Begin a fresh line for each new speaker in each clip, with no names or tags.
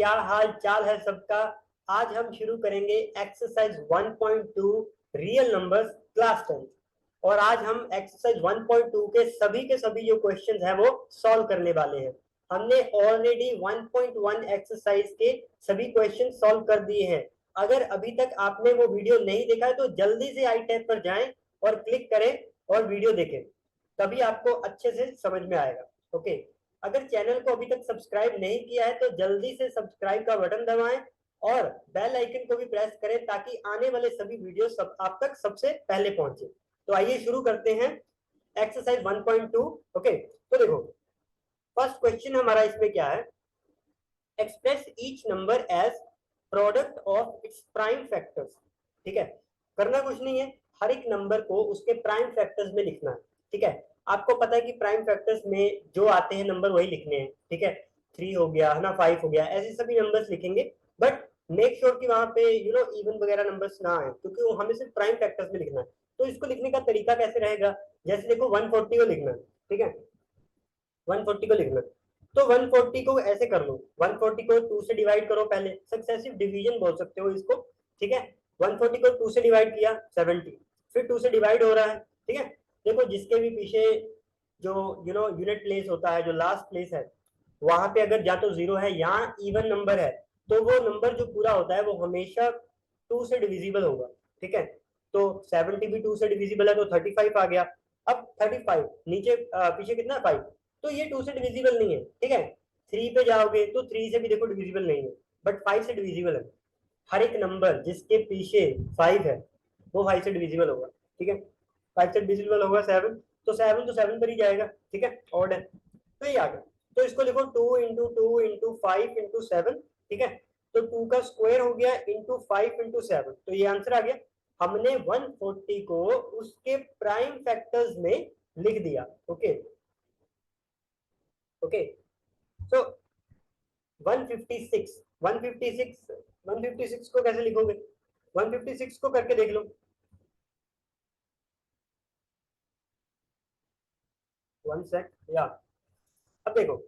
क्या हाल चाल है सबका। आज हम शुरू करेंगे एक्सरसाइज 1.2 रियल नंबर्स क्लास 10। और आज हम एक्सरसाइज 1.2 के सभी जो क्वेश्चंस हैं वो सॉल्व करने वाले हैं। हमने ऑलरेडी 1.1 एक्सरसाइज के सभी क्वेश्चन सॉल्व कर दिए हैं। अगर अभी तक आपने वो वीडियो नहीं देखा है तो जल्दी से आई टैब पर जाएं और क्लिक करें और वीडियो देखें, तभी आपको अच्छे से समझ में आएगा। ओके, अगर चैनल को अभी तक सब्सक्राइब नहीं किया है तो जल्दी से सब्सक्राइब का बटन दबाएं और बेल आइकन को भी प्रेस करें ताकि आने वाले सभी वीडियो सब आप तक सबसे पहले पहुंचे। तो आइए शुरू करते हैं एक्सरसाइज 1.2। ओके, तो देखो फर्स्ट क्वेश्चन हमारा इसमें क्या है, express each number as product of its prime factors. ठीक है, करना कुछ नहीं है, हर एक नंबर को उसके प्राइम फैक्टर्स में लिखना है। ठीक है, आपको पता है कि प्राइम फैक्टर्स में जो आते हैं नंबर वही लिखने हैं। ठीक है, 3 हो गया है ना, 5 हो गया, ऐसे सभी नंबर्स लिखेंगे, बट मेक श्योर कि वहां पे इवन वगैरह नंबर्स ना आए, क्योंकि वो हमें सिर्फ प्राइम फैक्टर्स में लिखना है। तो इसको लिखने का तरीका कैसे रहेगा, जैसे देखो 140 को लिखना है। ठीक है, 140 को लिखना, तो 140 को ऐसे कर लो, 140 को 2 से डिवाइड करो, पहले सक्सेसिव डिवीजन बोल सकते हो इसको। ठीक है, 140 को 2 से डिवाइड किया 70, फिर 2 से डिवाइड हो रहा है। ठीक है, देखो जिसके भी पीछे जो यूनिट प्लेस होता है, जो लास्ट प्लेस है, वहां पे अगर या तो जीरो है या इवन नंबर है, तो वो नंबर जो पूरा होता है वो हमेशा 2 से डिविजिबल होगा। ठीक है, तो 70 भी 2 से डिविजिबल है, तो 35 आ गया। अब 35 नीचे पीछे कितना है 5, तो ये 2 से डिविजिबल नहीं है। ठीक है, 3 पे जाओगे तो 3 से भी देखो डिविजिबल नहीं है, बट 5 से डिविजिबल है। हर एक नंबर जिसके पीछे 5 है वो 5 से डिविजिबल होगा। ठीक है, 5 से डिविजिबल होगा 7, तो 7 तो 7 पर ही जाएगा। ठीक है, ऑड है, तो ये आ गया। तो इसको लिखो 2 इंटू 2 इंटू 5 इंटू 7। ठीक है, तो 2 का स्क्वायर हो गया इंटू 5 इंटू 7, तो ये आंसर आ गया। हमने 140 को उसके प्राइम फैक्टर्स में लिख दिया। ओके ओके, सो 156 156 156 को कैसे लिखोगे, 156 को करके देख लो। 1 सेक या, अब देखो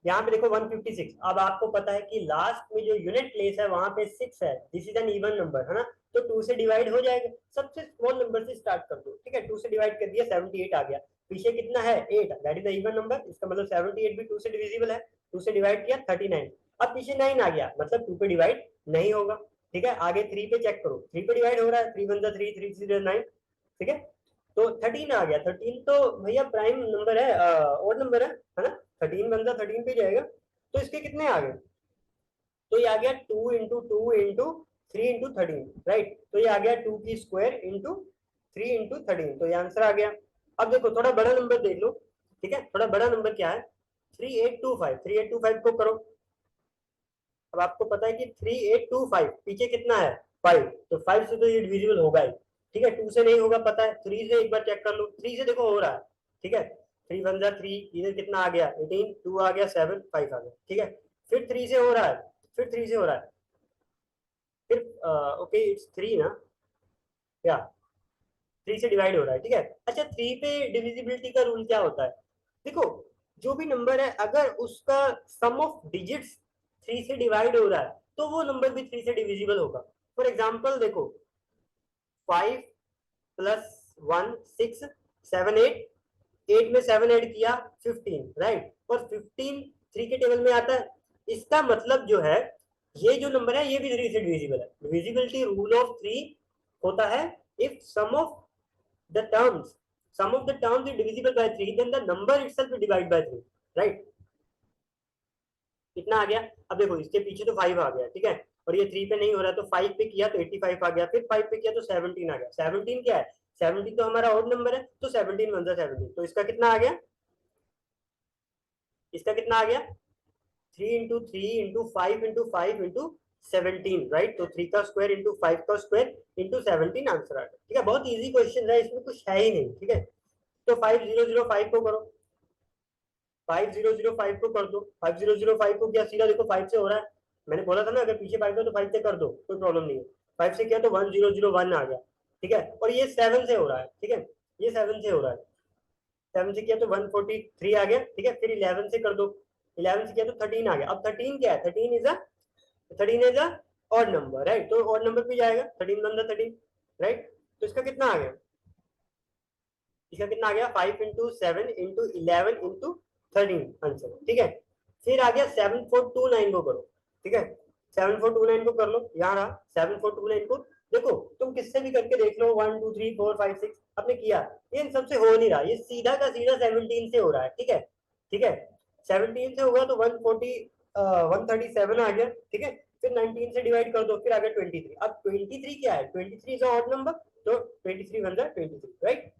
यहाँ पे देखो 156। अब आपको पता है कि लास्ट में जो यूनिट प्लेस है वहां पे 6 है, this is an even number है ना, तो 2 से डिवाइड हो जाएगा। सबसे स्मॉल नंबर से स्टार्ट कर दो। ठीक है, 2 से डिवाइड कर दिया 78 आ गया, पीछे कितना है 8, that is the even number, इसका मतलब 78 भी 2 से डिविजिबल है। 2 से डिवाइड किया 39, अब पीछे 9 आ गया, मतलब 2 पे डिवाइड नहीं होगा। ठीक है, आगे 3 पे चेक करो, 3 पे डिवाइड हो रहा है, 3 वन 3, 3 0 9। ठीक है, तो 13 आ गया, 13 तो भैया प्राइम नंबर है, ऑड नंबर है ना, 13 बनता 13 पे जाएगा। तो इसके कितने आ गए, तो ये आ गया 2 इंटू 2 इंटू 3 इंटू 13, राइट, तो ये आ गया 2 की स्क्वायर इंटू 3 इंटू 13, तो ये आंसर आ गया। अब देखो थोड़ा बड़ा नंबर देख लो। ठीक है, थोड़ा बड़ा नंबर क्या है, 3825, 3825 को करो। अब आपको पता है कि 3825 पीछे कितना है 5, तो 5 से तो ये डिविजिबल होगा ही। ठीक है, 2 से नहीं होगा पता है, 3 से एक बार चेक कर लो, 3 से देखो हो रहा है। ठीक है, 3 वन 3, इधर कितना आ गया 18, 2 आ गया 7, 5 आ गया। ठीक है, फिर 3 से हो रहा है, फिर 3 से हो रहा है, फिर ओके इट्स 3 ना, या 3 से डिवाइड हो रहा है। ठीक है, अच्छा 3 पे डिविजिबिलिटी का रूल क्या होता है, देखो जो भी नंबर है अगर उसका सम ऑफ डिजिट्स 3 से डिवाइड हो रहा है तो वो नंबर भी 3 से डिविजिबल होगा। फॉर एग्जाम्पल देखो 5 प्लस 1 6 7 8, 8 में 7 ऐड किया 15, राइट, और 15 3 के टेबल में आता है। इसका मतलब जो है ये जो नंबर है ये भी 3 से डिविजिबल है। डिविजिबिलिटी रूल ऑफ 3 होता है, if the terms sum of the terms is divisible by 3 then the number itself is divided by 3, right। कितना आ गया, अब देखो इसके पीछे तो 5 आ गया। ठीक है, और ये 3 पे नहीं हो रहा तो 5 पे किया तो 85 आ गया, फिर 5 पे किया तो 17 आ गया। 17 क्या है, 17 तो हमारा ऑड नंबर है, तो 17 वन 17, तो इसका कितना आ गया, इसका कितना आ गया 3 into 3 into 5 into 5 into 17, right, तो 3 का स्क्वायर इंटू 5 का स्क्वायर इंटू 17 आंसर आ गया। ठीक है, बहुत इजी क्वेश्चन है, इसमें कुछ है ही नहीं। ठीक है, तो 5005 को करो, 5005 को कर दो, 5005 को किया सीधा देखो 5 से हो रहा है, मैंने बोला था ना अगर पीछे 5 है तो 5 से कर दो, कोई प्रॉब्लम नहीं है। 5 से किया तो 1001 आ गया। ठीक है, और ये 7 से हो रहा है। ठीक है, ये 7 से हो रहा है, 7 से किया तो 143 आ गया। ठीक है, फिर 11 से कर दो, 11 से किया तो 13 आ गया। अब 13 क्या है, 13 is a 13 is a odd number, right, तो ऑड नंबर पे जाएगा, 13 वन 13, राइट, तो इसका कितना आ गया, इसका कितना आ गया 5 इंटू 7 इंटू 11 इंटू 13 आंसर, ठीक है। फिर आ गया 7429 को करो, ठीक है, 7429 को कर लो, यहाँ रहा 7429 को, देखो तुम किससे भी करके देख लो, 1 2 3 4 5 6 आपने किया, ये इन सबसे हो नहीं रहा, ये सीधा का सीधा 17 से हो रहा है, ठीक है, ठीक है, 17 से होगा तो 137 आ गया, ठीक है, फिर 19 से डिवाइड कर दो, फिर आ गया 23, अब 23 क्या है, 23 इज ऑड नंबर, तो 23 वन 23, राइट,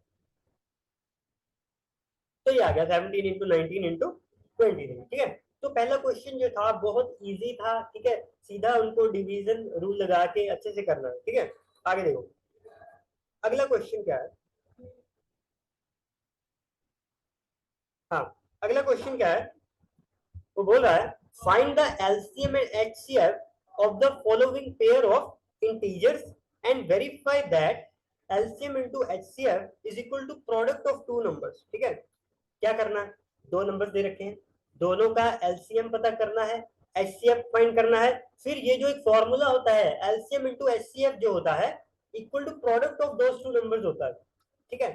तो ये आ गया 17 इंटू 19 इंटू 23, ठीक है। तो पहला क्वेश्चन जो था बहुत इजी था, ठीक है, सीधा उनको डिवीजन रूल लगा के अच्छे से करना है, ठीक है। आगे देखो, अगला क्वेश्चन क्या है, हाँ, अगला क्वेश्चन क्या है, वो बोल रहा है find the LCM and HCF of the following pair of integers and verify that LCM into HCF is equal to product of two numbers, ठीक है। क्या करना है, दो नंबर्स दे रखे हैं, दोनों का एलसीएम पता करना है, एचसीएफ फाइंड करना है, फिर ये जो एक फॉर्मूला होता है एलसीएम इंटू एचसीएफ जो होता है equal to product of those two numbers होता है, ठीक है।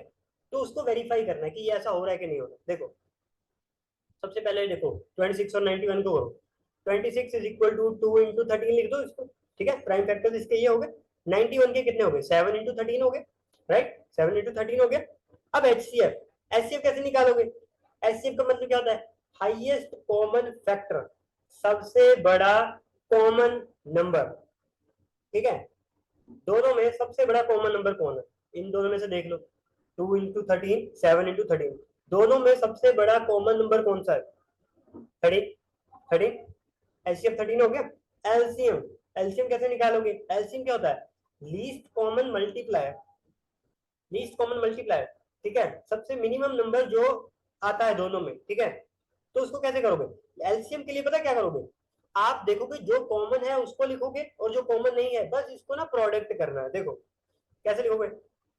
तो उसको वेरीफाई करना है कि ये ऐसा हो रहा है कि नहीं हो रहा। देखो सबसे पहले देखो 26 और 91 को करो, 26 इज इक्वल टू 2 इंटू 13 लिख दो इसको, ठीक है, प्राइम फैक्टर्स इसके ये हो गए, 91 के कितने हो गए 7 इंटू 13 हो गए, राइट, 7 इंटू 13 हो गया। अब एचसीएफ, एचसीएफ कैसे निकालोगे, एचसीएफ का मतलब क्या होता है, हाईएस्ट कॉमन फैक्टर, सबसे बड़ा कॉमन नंबर, ठीक है, दोनों में सबसे बड़ा कॉमन नंबर कौन है, इन दोनों में से देख लो, 2 इंटू 13 7 इंटू 13, दोनों में सबसे बड़ा कॉमन नंबर कौन सा है, 13, 13, एलसीएम 13 हो गया। एलसीएम, एलसीएम कैसे निकालोगे, एलसीएम क्या होता है, least common multiplier, least common multiplier, ठीक है, सबसे मिनिमम नंबर जो आता है दोनों में, ठीक है। तो उसको कैसे करोगे, एलसीएम के लिए पता क्या करोगे, आप देखोगे जो कॉमन है उसको लिखोगे और जो कॉमन नहीं है बस इसको ना प्रोडक्ट करना है। देखो कैसे लिखोगे,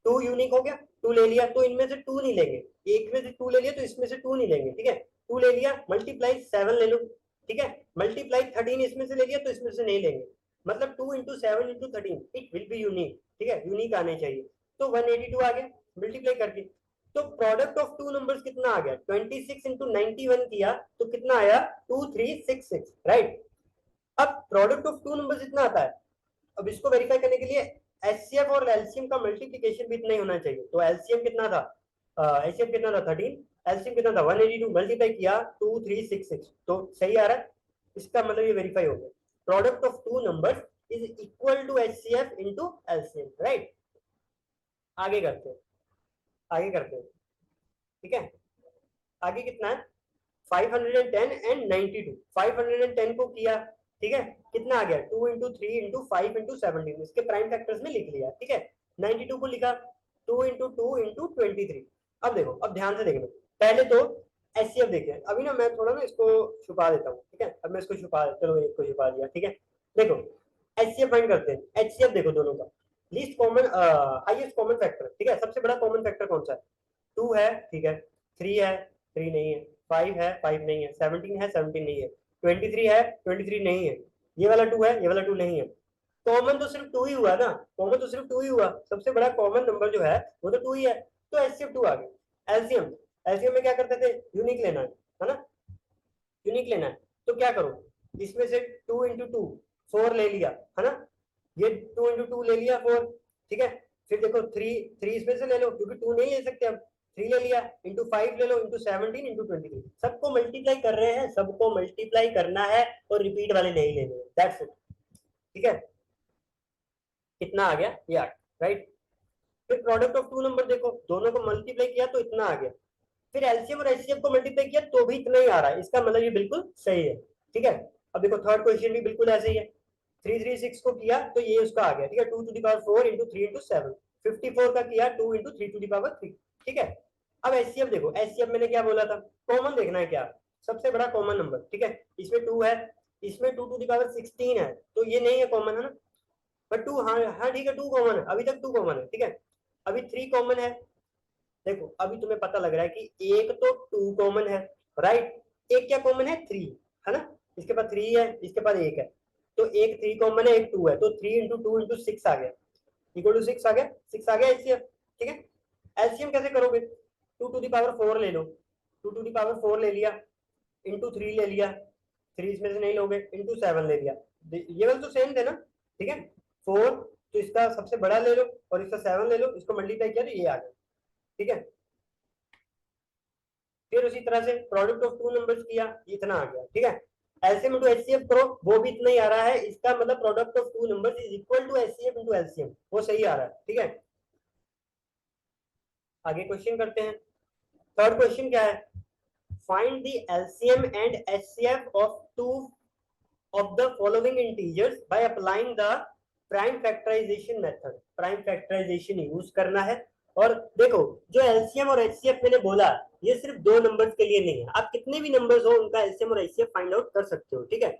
टू यूनिक हो गया, टू ले लिया तो इनमें से टू नहीं लेंगे, एक में से टू ले लिया तो इसमें से टू नहीं लेंगे, ठीक है, टू ले लिया मल्टीप्लाई 7 ले लो, ठीक है, मल्टीप्लाई 13 इसमें से ले लिया तो इसमें से नहीं लेंगे, मतलब 2 into 7 into 13 it will be unique, ठीक है, यूनिक आने चाहिए, तो 182 आ गया मल्टीप्लाई करके। तो प्रोडक्ट ऑफ टू नंबर्स कितना आ गया, 26 इंटू 91 किया तो कितना आया 2366, राइट। अब प्रोडक्ट ऑफ टू नंबर्स इतना आता है, अब इसको वेरीफाई करने के लिए एचसीएफ और एलसीएम का मल्टीप्लिकेशन भी इतना ही होना चाहिए, तो एलसीएम कितना था, एचसीएफ कितना था 13, एलसीएम कितना था 182, मल्टीप्लाई किया 2366, तो सही आ रहा है, इसका मतलब ये वेरीफाई हो गया, product of two numbers is equal to HCF into LCM, right. आगे करते हैं, आगे करते हैं, ठीक है, आगे कितना है 510 एंड 92, 510 को किया, ठीक है, कितना आ गया 2 इंटू 3 इंटू 5 इंटू 17, इसके प्राइम फैक्टर्स में लिख लिया, ठीक है, 92 को लिखा 2 इंटू 2 इंटू 23। अब देखो, अब ध्यान से देखो, पहले तो एचसीएफ देखे, अभी ना मैं थोड़ा ना इसको छुपा देता हूँ, ठीक है, अब मैं इसको छुपा, चलो एक को छुपा दिया, ठीक है। देखो एचसीएफ फाइंड करते हैं, एचसीएफ देखो दोनों का, least common highest common factor, ठीक है, सबसे बड़ा कॉमन फैक्टर कौन सा है, 2 है, ठीक है, 3 है, 3 नहीं है, 5 है, 5 नहीं है, 17 है, 17 नहीं है, 23 है, 23 नहीं है, ये वाला 2 है, ये वाला 2 नहीं है, कॉमन तो सिर्फ 2 ही हुआ ना, कॉमन तो सिर्फ 2 ही हुआ, सबसे बड़ा कॉमन नंबर जो है वो तो 2 ही है, तो एचसीएफ 2 आ गया। एलसीएम, एलसीएम में क्या करते थे, यूनिक लेना है ना, यूनिक लेना है, तो क्या करो, इसमें से 2 इंटू 2 4 ले लिया, है ना, ये 2 इंटू 2 ले लिया 4, ठीक है, फिर देखो 3 इसमें से ले लो क्योंकि 2 नहीं ले सकते, अब 3 ले लिया, इंटू 5 ले लो, इंटू 17 इंटू 23, सबको मल्टीप्लाई कर रहे हैं, सबको मल्टीप्लाई करना है और रिपीट वाले नहीं लेने, दैट्स इट, ठीक है, कितना आ गया ये 8, राइट। फिर प्रोडक्ट ऑफ टू नंबर देखो, दोनों को मल्टीप्लाई किया तो इतना आ गया, फिर एलसीएम और एचसीएफ को मल्टीप्लाई किया तो भी इतना ही आ रहा है, इसका मतलब ये बिल्कुल सही है, ठीक है। अब देखो थर्ड क्वेश्चन भी बिल्कुल ऐसे ही है, 336 को किया तो ये उसका आ गया, ठीक है, 2 to the power 4 into 3 into 7, 54 का किया 2 इंटू 3 टू द पावर 3, ठीक है। अब एचसीएफ देखो, एचसीएफ मैंने क्या बोला था, कॉमन देखना है क्या, सबसे बड़ा कॉमन नंबर, ठीक है, इसमें 2 है, इसमें 2 टू द पावर 16 है, तो ये नहीं है कॉमन, है ना, बट 2, हाँ हाँ ठीक है 2 कॉमन है, अभी तक 2 कॉमन है, ठीक है, अभी 3 कॉमन है, देखो अभी तुम्हें पता लग रहा है कि एक तो 2 कॉमन है, राइट, एक क्या कॉमन है 3, है ना, इसके पास 3 है, इसके पास 1 है, तो एक 3 कॉमन है, एक 2 है, तो 3 इंटू 2 इंटू 6 आ गया, इक्वल टू 6 आ गया, 6 आ गया एलसीएम। ठीक है, एलसीएम कैसे करोगे, 2 टू द पावर 4 ले लो, 2 टू द पावर 4 ले लिया, इंटू 3 ले लिया, 3 इसमें से नहीं लोगे, इंटू 7 ले लिया, ये वाला तो सेम थे ना। ठीक है, 4 तो इसका सबसे बड़ा ले लो और इसका 7 ले लो, इसको मल्टीप्लाई किया तो ये आ गया। ठीक है, फिर उसी तरह से प्रोडक्ट ऑफ टू नंबर्स किया, इतना आ गया। ठीक है, एलसीएम इंटू एचसीएफ करो, वो भी इतना ही आ रहा है, इसका मतलब product of two numbers is equal to HCF into LCM, वो सही आ रहा है। ठीक है, आगे क्वेश्चन करते हैं। थर्ड क्वेश्चन क्या है, find the LCM and HCF of two of the following integers by applying the prime factorization method। prime factorization use करना है। और देखो जो एलसीएम और एचसीएफ मैंने बोला, ये सिर्फ दो नंबर्स के लिए नहीं है, आप कितने भी नंबर्स हो उनका एलसीएम और एचसीएफ फाइंड आउट कर सकते हो। ठीक है,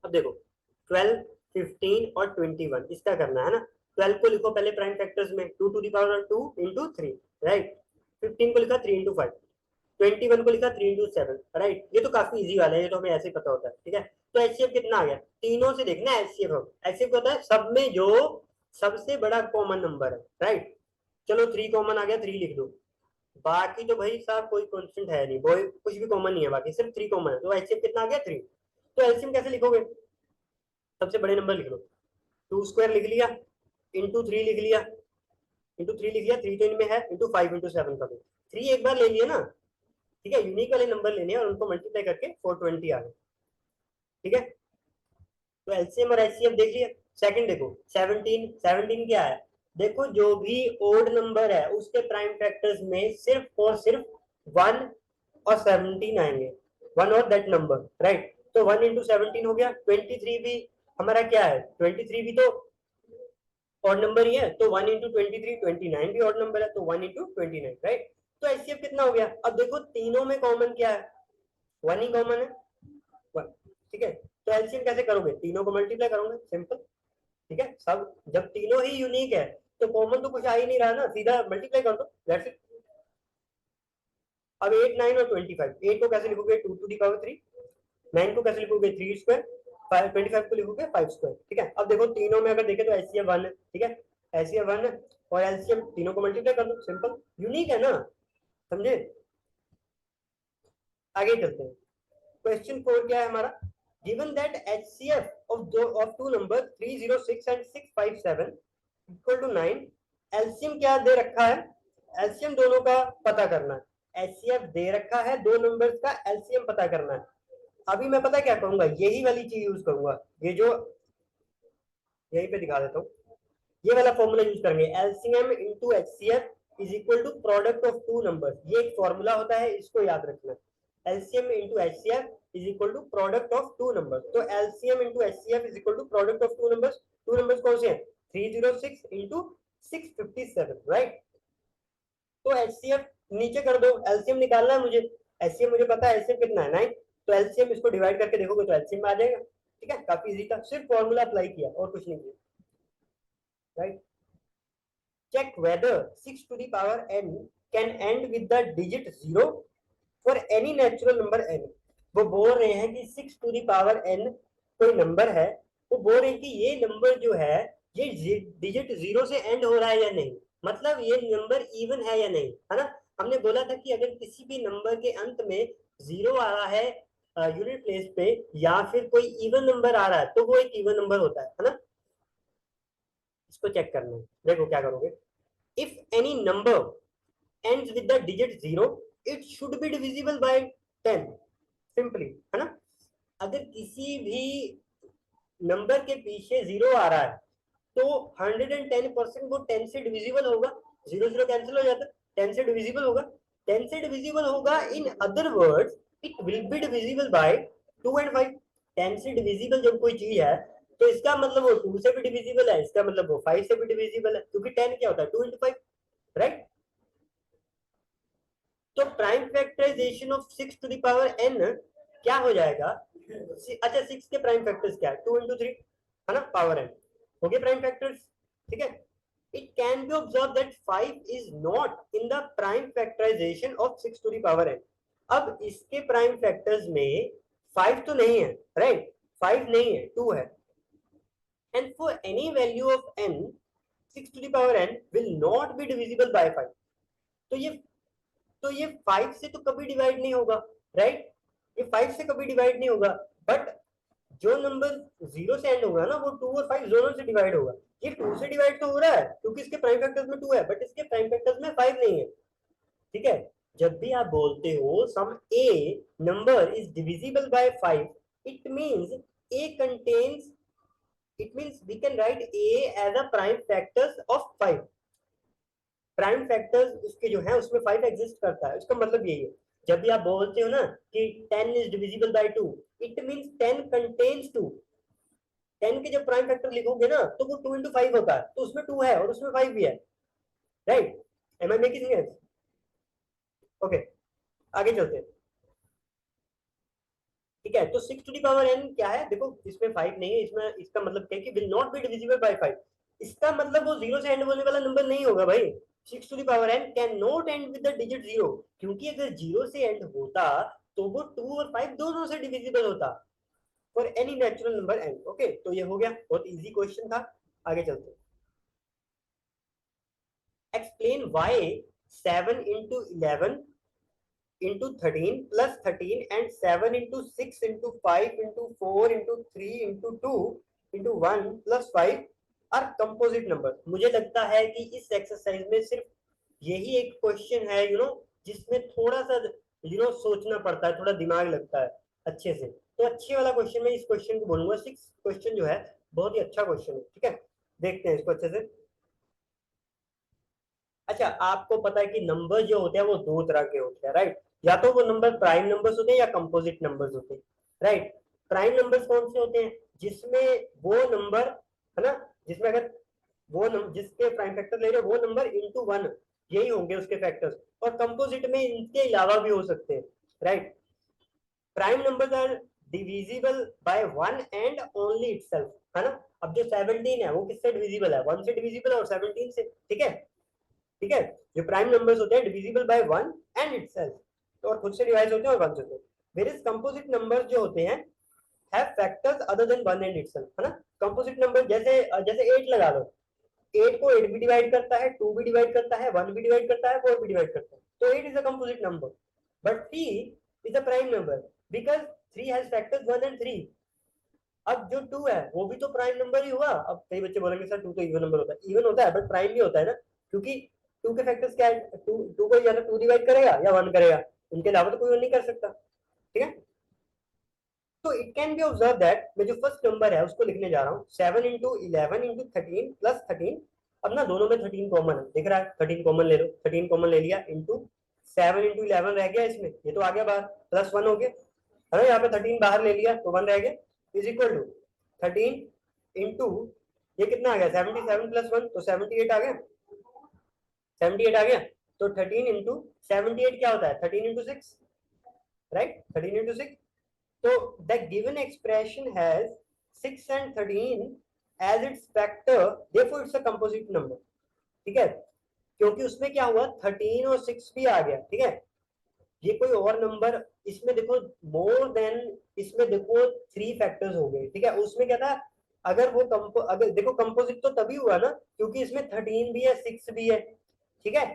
अब देखो 12, 15 और 21 इसका करना है ना। 12 को लिखो पहले प्राइम फैक्टर्स में, 2 to the power 2 into 3, right. 15 को लिखा 3 इंटू 5, 21 को लिखा 3 इंटू 7, राइट। ये तो काफी इजी वाला है, ये तो हमें ऐसे ही पता होता है। ठीक है, तो एचसीएफ कितना आ गया, तीनों से देखना है एचसीएफ। एचसीएफ होता है सब में जो सबसे बड़ा कॉमन नंबर है, राइट। चलो 3 कॉमन आ गया, 3 लिख दो, बाकी तो भाई साहब कोई कॉन्स्टेंट है नहीं, कोई कुछ भी कॉमन नहीं है, बाकी सिर्फ 3 कॉमन है, तो एचसीएफ कितना आ गया 3। तो एलसीएम कैसे लिखोगे, सबसे बड़े नंबर लिख लो, 2 स्क्वायर लिख लिया, इंटू 3 लिख लिया, इंटू 3 लिख लिया, 3 तो इनमें है, इंटू 5 इंटू 7 कर दो, 3 एक बार ले लिया ना। ठीक है, यूनिक वाले नंबर लेने हैं और उनको मल्टीप्लाई करके 420 आ गए। ठीक है, तो एलसीएम और एचसीएफ देख लिया। सेकंड देखो 17, 17 क्या है, देखो जो भी ओड नंबर है उसके प्राइम फैक्टर्स में सिर्फ और सिर्फ 1 और 17 आएंगे, 1 और दैट नंबर, राइट। तो 1 इंटू 17 हो गया। 23 भी हमारा क्या है, 23 भी तो ऑड नंबर ही है, तो 1 इंटू 23, 29 भी ऑड नंबर है, तो 1 इंटू 29, राइट। तो एचसीएफ कितना हो गया, अब देखो तीनों में कॉमन क्या है, 1 ही कॉमन है, 1। ठीक है, तो एलसीएम कैसे करोगे, तीनों को मल्टीप्लाई करोगे, सिंपल। ठीक है, सब जब तीनों ही यूनिक है तो कॉमन तो कुछ आ ही नहीं रहा ना, सीधा मल्टीप्लाई कर दो, दैट्स इट। अब 8, 9 और 25, 8 को कैसे लिखोगे, 2 टू दी पावर 3, 9 को कैसे लिखोगे, 3 स्क्वायर, 25 को लिखोगे 5 स्क्वायर। ठीक है, अब देखो तीनों में अगर देखें तो एचसीएफ 1 है। ठीक है, एचसीएफ 1 है और एलसीएम, तीनों को मल्टीप्लाई कर दो, सिंपल, यूनिक है ना, समझे। आगे चलते हैं, क्वेश्चन 4 क्या है हमारा, given that HCF of two number 306 and 657 equal to 9, LCM क्या दे रखा है, एलसीएम दोनों का पता करना है। एचसीएफ दे रखा है, दो नंबर्स का एलसीएम पता करना है। अभी मैं पता क्या करूंगा, यही वाली चीज यूज करूंगा, ये जो यहीं पे दिखा देता हूँ, ये वाला फॉर्मूला यूज करेंगे, LCM into HCF is equal to product of two numbers. ये एक फॉर्मूला होता है, इसको याद रखना, LCM into HCF is equal to product of two numbers. तो LCM into HCF is equal to product of two numbers. Two numbers कौन से हैं, 306 इंटू 657, राइट। तो एचसीएफ नीचे कर दो, एलसीएम निकालना है मुझे, एचसीएफ मुझे पता है एलसीएम कितना है 9, तो एलसीएम इसको डिवाइड करके देखोगे तो एलसीएम आ जाएगा। ठीक है, काफी इजी था, सिर्फ फॉर्मूला अप्लाई किया और कुछ नहीं किया, right. check whether 6 to the power n can end with the digit 0 for any natural number n। वो बोल रहे हैं कि 6 to the power n कोई नंबर है, वो बोल रहे हैं कि ये नंबर जो है ये डिजिट 0 से एंड हो रहा है या नहीं, मतलब ये नंबर इवन है या नहीं, है ना। हमने बोला था कि अगर किसी भी नंबर के अंत में 0 आ रहा है यूनिट प्लेस पे या फिर कोई इवन नंबर आ रहा है तो वो एक इवन नंबर होता है ना। इसको चेक करना है, देखो क्या करोगे, if any number ends with the digit 0 it should be divisible by 10, simply, है ना। अगर किसी भी नंबर के पीछे 0 आ रहा है तो 110% वो 10 से डिविजिबल होगा, 0 0 कैंसिल हो जाता है, 10 से डिविजिबल होगा, 10 से डिविजिबल होगा, in other words it will be divisible by 2 and 5। 10 से डिविजिबल जब कोई चीज है तो इसका मतलब वो 2 से भी डिविजिबल है, इसका मतलब वो 5 से भी डिविजिबल है, क्योंकि 10 क्या होता है 2 into 5, राइट। तो prime factorisation of 6 to the power n क्या हो जाएगा, अच्छा 6 के प्राइम फैक्टर्स क्या है, 2 into 3, है ना, पावर n हो गए प्राइम फैक्टर्स। ठीक है, it can be observed that 5 is not in the prime factorization of 6 to the power n। अब इसके प्राइम फैक्टर्स में 5 तो नहीं है, राइट। 5 नहीं है, 2 है। And for any value of n 6 to the power n will not be divisible by 5। तो ये 5 से तो कभी डिवाइड नहीं होगा, राइट? ये 5 से कभी डिवाइड नहीं होगा, बट जो नंबर 0 से एंड होगा ना वो 2 और 5 दोनों से डिवाइड होगा। ये 2 से डिवाइड तो हो रहा है क्योंकि इसके प्राइम फैक्टर्स में 2 है, बट इसके प्राइम फैक्टर्स में 5 नहीं है, ठीक है? जब भी आप बोलते हो some a number is divisible by 5, it means a contains, it means we can write a as a prime factors of 5। Prime factors उसके जो है उसमें 5 एग्जिस्ट करता है, उसका मतलब यही है। जब भी आप बोलते हो ना कि 10 is divisible bye 2, it means 10 contains 2। 10 के जब प्राइम फैक्टर लिखोगे ना तो वो 2 into 5 होता है, तो उसमें 2 है और उसमें 5 भी है, right? Am I making sense? Okay, आगे चलते हैं। ठीक है, तो 6 to the power n क्या है? देखो इसमें 5 नहीं है, इसमें इसका मतलब क्या है कि will not be divisible by 5। इसका मतलब वो 0 से एंड होने वाला नंबर नहीं होगा भाई। 6 to the power n can not and with the digit 0, क्योंकि अगर 0 से एंड होता तो वो 2 और 5 दोनों से डिविजिबल होता for any natural number n। Okay, तो ये हो गया, बहुत इजी क्वेश्चन था। आगे चलते हैं। Explain why 7 into 11 into 13 plus 13 and 7 into 6 into 5 into 4 into 3 into 2 into 1 plus 5 are composite number. मुझे लगता है कि इस एक्सरसाइज में सिर्फ यही एक क्वेश्चन है जिसमें थोड़ा सा सोचना पड़ता है, थोड़ा दिमाग लगता है अच्छे से। तो अच्छे वाला क्वेश्चन में इस क्वेश्चन को बोलूंगा। 6 क्वेश्चन जो है बहुत ही अच्छा क्वेश्चन है, ठीक है? देखते हैं इसको अच्छे से। अच्छा, आपको पता है कि नंबर जो होते हैं वो दो तरह के होते हैं, राइट? या तो वो नंबर प्राइम नंबर्स होते हैं या कंपोजिट नंबर्स होते हैं, राइट? प्राइम नंबर्स कौन से होते हैं? जिसमें वो नंबर है ना, जिसमें अगर जिसके प्राइम फैक्टर ले रहे हो वो नंबर इंटू 1, यही होंगे उसके फैक्टर्स। और कंपोजिट में इनके अलावा भी हो सकते हैं, right? Prime numbers are divisible by 1 and only itself, है ना? अब जो 17 है वो किससे डिविजिबल है? 1 से डिविजिबल और 17 से, ठीक है? ठीक है, जो प्राइम नंबर्स होते हैं डिविजिबल बाय 1 एंड इटसेल्फ, और खुद से डिवाइड होते हैं और 1 से होते हैं। वेरियस कंपोजिट नंबर्स जो होते हैं have factors other than 1 and itself, है ना? कंपोजिट नंबर जैसे जैसे 8 लगा लो, 8 को 8 भी डिवाइड करता है, 2 भी डिवाइड करता है, 1 भी डिवाइड करता है, 4 भी डिवाइड करता है, तो 8 is a composite number. But 3 is a prime number because 3 has factors 1 and 3। अब जो 2 है वो भी तो प्राइम नंबर ही हुआ। अब कई बच्चे बोलेंगे सर 2 तो इवन नंबर होता है, इवन होता है बट प्राइम भी होता है ना, क्योंकि 2 के फैक्टर्स क्या है? 2 को या तो 2 डिवाइड करेगा या 1 करेगा, उनके अलावा तो कोई और नहीं कर सकता, ठीक है? तो it can be observe that मैं जो फर्स्ट नंबर है उसको लिखने जा रहा हूँ 7 into 11 into 13 plus 13। अब ना दोनों में 13 कॉमन है, दिख रहा है? 13 कॉमन ले लो, 13 कॉमन ले लिया, इंटू 7 into 11 रह गया, इसमें ये तो आ गया बाहर, प्लस 1 हो गया, है ना? यहाँ पे 13 बाहर ले लिया तो 1 रह गया, इज इक्वल टू 13 इंटू ये कितना आ गया? 77 प्लस 1 तो 78 आ गया, 78 आ गया। तो 13 इंटू 78 क्या होता है? 13 into 6, right? 13 into 6। So the given expression has 6 and 13 as its factor, therefore it's a composite number, ठीक है? क्योंकि उसमें क्या हुआ, 13 और 6 भी आ गया, ठीक है? ये कोई और नंबर, इसमें देखो मोर देन, इसमें देखो 3 फैक्टर्स हो गए, ठीक है? उसमें क्या था, अगर वो अगर देखो कंपोजिट तो तभी हुआ ना क्योंकि इसमें 13 भी है 6 भी है, ठीक है?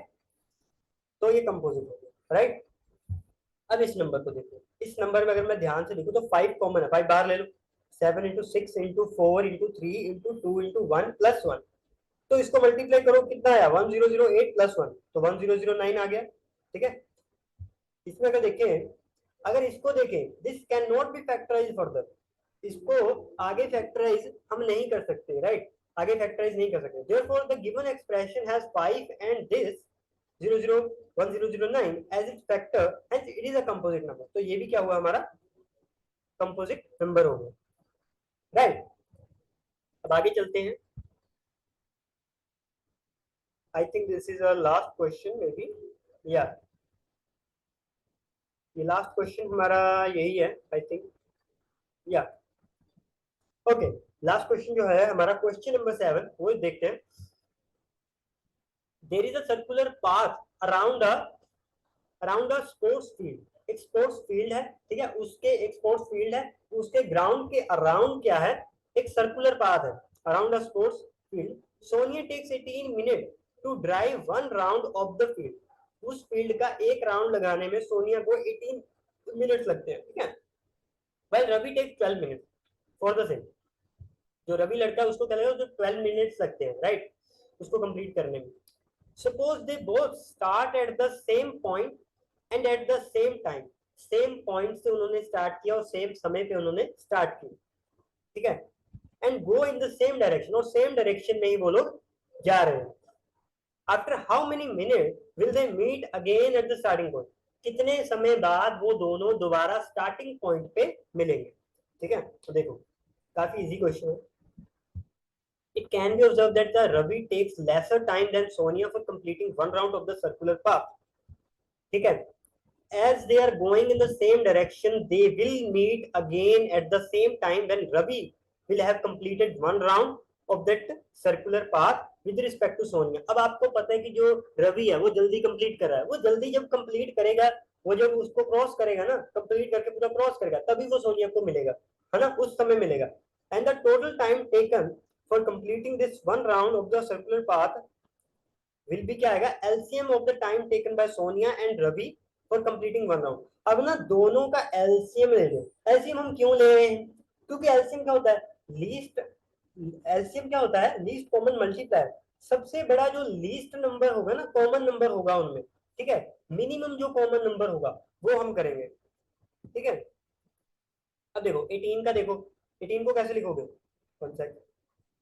तो ये कंपोजिट हो गया, राइट? अब इस नंबर को देखो, इस नंबर में अगर मैं ध्यान से देखूं तो 5 कॉमन है, 5 बाहर ले लो, 7 into 6 into 4 into 3 into 2 into 1 plus 1। तो इसको मल्टीप्लाई करो, कितना आया? 1008 प्लस 1, तो 1009 आ गया, ठीक है? इसमें अगर देखें, अगर इसको देखें, this can not be factorise further, इसको आगे फैक्टराइज हम नहीं कर सकते, राइट? आगे फैक्टराइज नहीं कर सकते। Therefore the given expression has 5 and this 001009 as its factor, hence it is a composite number। तो ये भी क्या हुआ? हमारा कंपोजिट नंबर हो गया, राइट? अब आगे चलते हैं। I think this is our last question may be, या ये लास्ट क्वेश्चन हमारा यही है आई थिंक, या ओके। लास्ट क्वेश्चन जो है हमारा क्वेश्चन नंबर 7, वो देखते हैं। There is a circular path around a sports field. एक स्पोर्ट्स फील्ड है, ठीक है? उसके एक स्पोर्ट्स फील्ड है, उसके ग्राउंड के अराउंड क्या है, एक सर्कुलर पाथ है around a sports field. Sonia takes 18 minute to drive one round of the field. उस फील्ड का एक राउंड लगाने में सोनिया को 18 मिनट्स लगते हैं, ठीक है। While Ravi takes 12 minute for the same. जो रवि लड़का है उसको क्या लगेगा, जो 12 मिनट्स लगते हैं, राइट, उसको कंप्लीट करने में। Suppose they both start at the same point and at the same time. Same point से उन्होंने स्टार्ट किया और सेम समय पे उन्होंने स्टार्ट किया, ठीक है। And go in the same direction, और सेम डायरेक्शन में ही वो लोग जा रहे हैं। After how many minute will they meet again at the starting point. कितने समय बाद वो दोनों दोबारा स्टार्टिंग पॉइंट पे मिलेंगे, ठीक है। तो देखो काफी इजी क्वेश्चन है। It can be observed that the Ravi takes lesser time than Sonia for completing one round of the circular path, ठीक है। As they are going in the same direction, they will meet again at the same time when Ravi will have completed one round of that circular path with respect to Sonia. अब आपको पता है कि जो रवि है वो जल्दी complete कर रहा है, वो जल्दी जब कंप्लीट करेगा, वो जब उसको क्रॉस करेगा ना, कंप्लीट करके पूरा क्रॉस करेगा, तभी वो सोनिया को मिलेगा, है ना, उस समय मिलेगा। And the total time taken for completing this one round of the circular path will be क्या आएगा, LCM of the time taken by Sonia and Ravi for completing one round. अब ना दोनों का एलसीएम ले लो। एलसीएम हम क्यों ले रहे हैं, क्योंकि एलसीएम क्या होता है, लीस्ट, एलसीएम क्या होता है, लीस्ट कॉमन मल्टीप्लायर। सबसे बड़ा जो लीस्ट नंबर होगा ना, कॉमन नंबर होगा उनमें, ठीक है, मिनिमम जो कॉमन नंबर होगा वो हम करेंगे, ठीक है। अब देखो 18 का देखो, 18 को कैसे लिखोगे, वन सेकंड,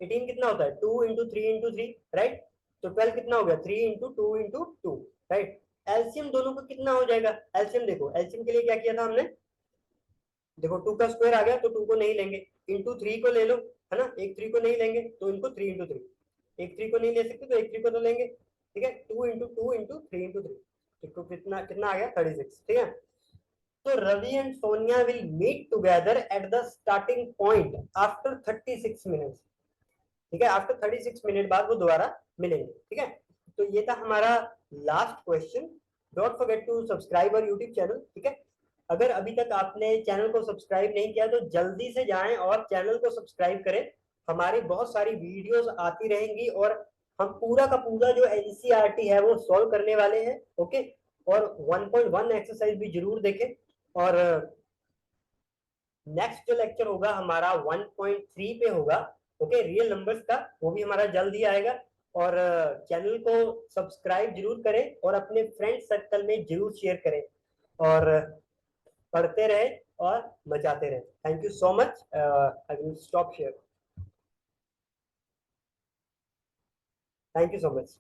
18 कितना होता है, 2 इंटू 3 इंटू 3, राइट। तो 12 कितना हो गया, 3 इंटू 2 इंटू 2, राइट। एलसीएम दोनों को कितना हो जाएगा, एलसीएम देखो, एलसीएम के लिए क्या किया था हमने, देखो 2 का स्क्वायर आ गया तो 2 को नहीं लेंगे, इंटू 3 को ले लो, है ना, एक 3 को नहीं लेंगे तो इनको 3 इंटू 3, एक 3 को नहीं ले सकते तो एक 3 को तो लेंगे, ठीक है। 2 इंटू 2 इंटू 3 इंटू 3, तो कितना कितना आ गया 36, ठीक है। तो Ravi and Sonia will meet together at the starting point after 36 minutes, ठीक है। आफ्टर 36 मिनट बाद वो दोबारा मिलेंगे, ठीक है। तो ये था हमारा last question. Don't forget to subscribe और यूट्यूब चैनल, ठीक है। अगर अभी तक आपने चैनल को सब्सक्राइब नहीं किया तो जल्दी से जाएं और चैनल को सब्सक्राइब करें। हमारी बहुत सारी वीडियोस आती रहेंगी और हम पूरा का पूरा जो एनसीईआरटी है वो सॉल्व करने वाले हैं, ओके। और 1.1 एक्सरसाइज भी जरूर देखें। और नेक्स्ट जो लेक्चर होगा हमारा 1.3 पे होगा, ओके, रियल नंबर्स का, वो भी हमारा जल्द ही आएगा। और चैनल को सब्सक्राइब जरूर करें और अपने फ्रेंड सर्कल में जरूर शेयर करें और पढ़ते रहे और मचाते रहे। Thank you so much. I will stop share. Thank you so much.